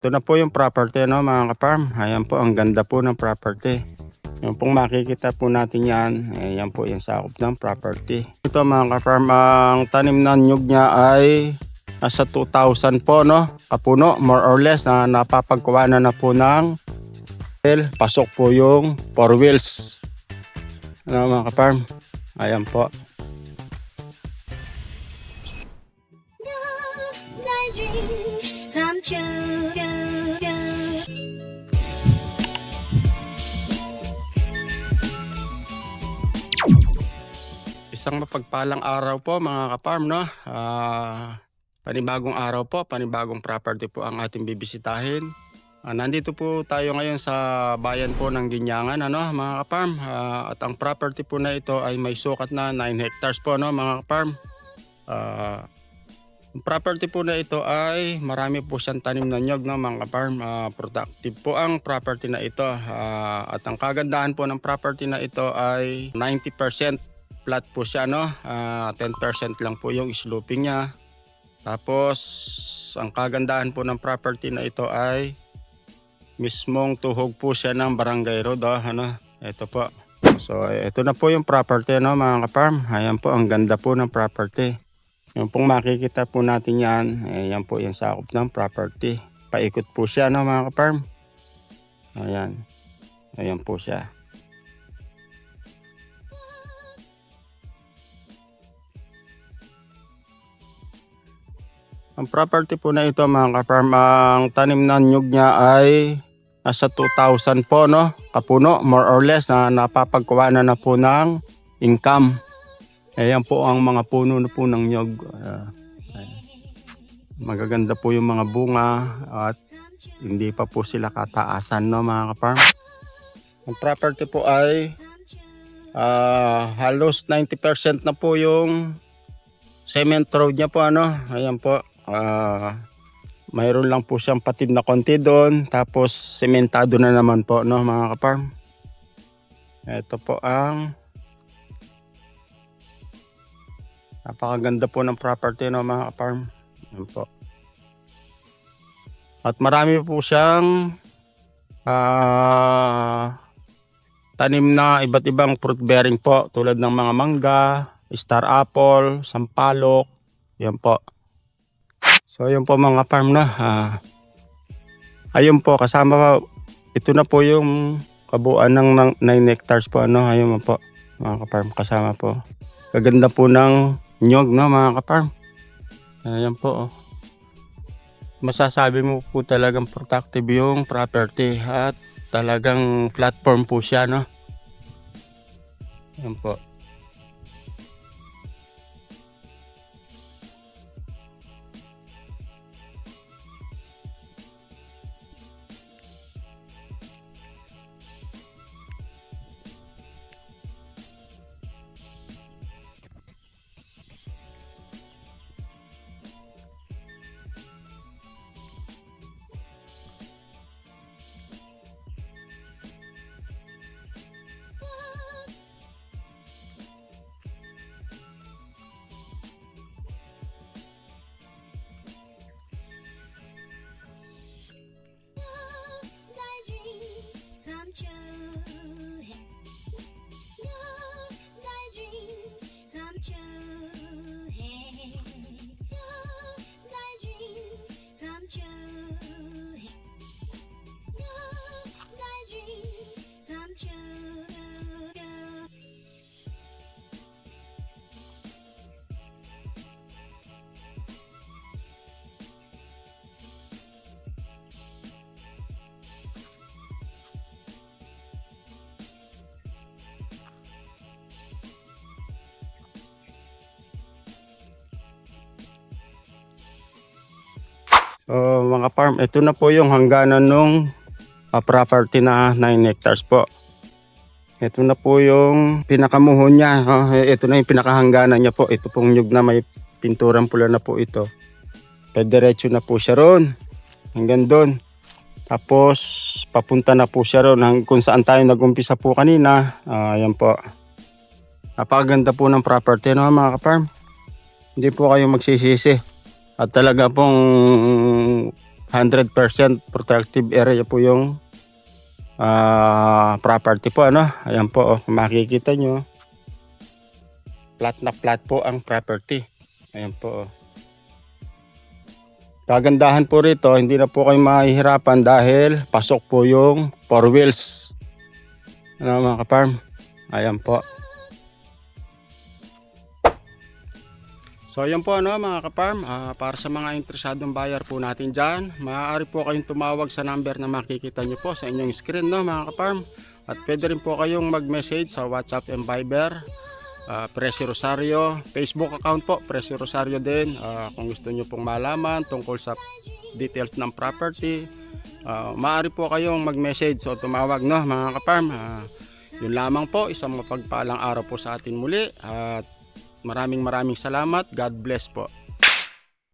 Ito na po yung property, no, mga ka-farm. Ayan po, ang ganda po ng property. Yung pong makikita po natin yan, ayan po yung sakop ng property. Ito mga ka-farm, ang tanim na nyug niya ay nasa 2,000 po, no, kapuno, more or less, na napapagkuhanan na po ng pasok po yung 4 wheels. Ano mga ka-farm, ayan po. Come true. Isang mapagpalang araw po mga ka-farm, no? Panibagong araw po, panibagong property po ang ating bibisitahin. Nandito po tayo ngayon sa bayan po ng Ginyangan, ano, mga ka-farm. At ang property po na ito ay may sukat na 9 hectares po, no, mga ka-farm. Ang property po na ito ay marami po siyang tanim na nyog, no, mga ka-farm. Productive po ang property na ito. At ang kagandahan po ng property na ito ay 90% flat po siya, no. 10% lang po yung sloping niya. Tapos ang kagandahan po ng property na ito ay mismong tuhog po siya ng Barangay Road, ano. Ito po. So ito na po yung property, no, mga ka-farm. Ayan po, ang ganda po ng property. Yung pong makikita po natin yan, ayan po yung sakop ng property. Paikot po siya, no, mga ka-farm. Ayan. Ayan po siya. Ang property po na ito mga ka-farm, ang tanim na nyug niya ay nasa 2,000 po, no, kapuno, more or less, na napapagkuhanan na po ng income. Ayan po ang mga puno na po ng nyug. Magaganda po yung mga bunga at hindi pa po sila kataasan, no, mga ka-farm. Ang property po ay halos 90% na po yung cement road niya po, ano. Ayan po. Mayroon lang po siyang patid na konti doon, tapos sementado na naman po, no, mga ka-farm. Ito po ang napakaganda po ng property, no, mga ka-farm. Ayan po. At marami po siyang tanim na iba't ibang fruit bearing po, tulad ng mga mangga, star apple, sampalok. Yan po. So yun po mga farm na. Ayun po, kasama ito na po yung kabuuan ng 9 hectares po, ano. Ayun po mga ka-farm, kasama po. Kaganda po ng nyog, no, mga ka-farm. Ayan po. Masasabi mo po talagang productive yung property at talagang platform po siya, no. Ayan po. Come true. Thy dreams come true. Thy dreams come true. Thy dreams come true. Mga farm, ito na po yung hangganan nung property na 9 hectares po. Ito na po yung pinakamuhon niya. Ito na yung pinakahangganan niya po. Ito pong nyug na may pinturang pula na po ito. Pediretso na po siya ron hanggang doon. Tapos papunta na po siya ron kung saan tayo nag-umpisa po kanina. Ayan po. Napakaganda po ng property, no, mga ka-farm. Hindi po kayo magsisisi. At talaga pong 100% protective area po yung property po, ano. Ayan po, kung makikita nyo, flat na flat po ang property. Ayan po. Kagandahan po rito, hindi na po kayo mahihirapan dahil pasok po yung 4 wheels. Ano mga ka-farm? Ayan po. So ayan po ano mga ka-farm, para sa mga interesadong buyer po natin dyan, maaari po kayong tumawag sa number na makikita nyo po sa inyong screen, no mga ka-farm. At pwede rin po kayong mag-message sa WhatsApp and Viber, Presi Rosario, Facebook account po, Presi Rosario din. Kung gusto nyo pong malaman tungkol sa details ng property, maaari po kayong mag-message o tumawag, no mga ka-farm. Yun lamang po, isang mapagpalang araw po sa atin muli at maraming salamat. God bless po.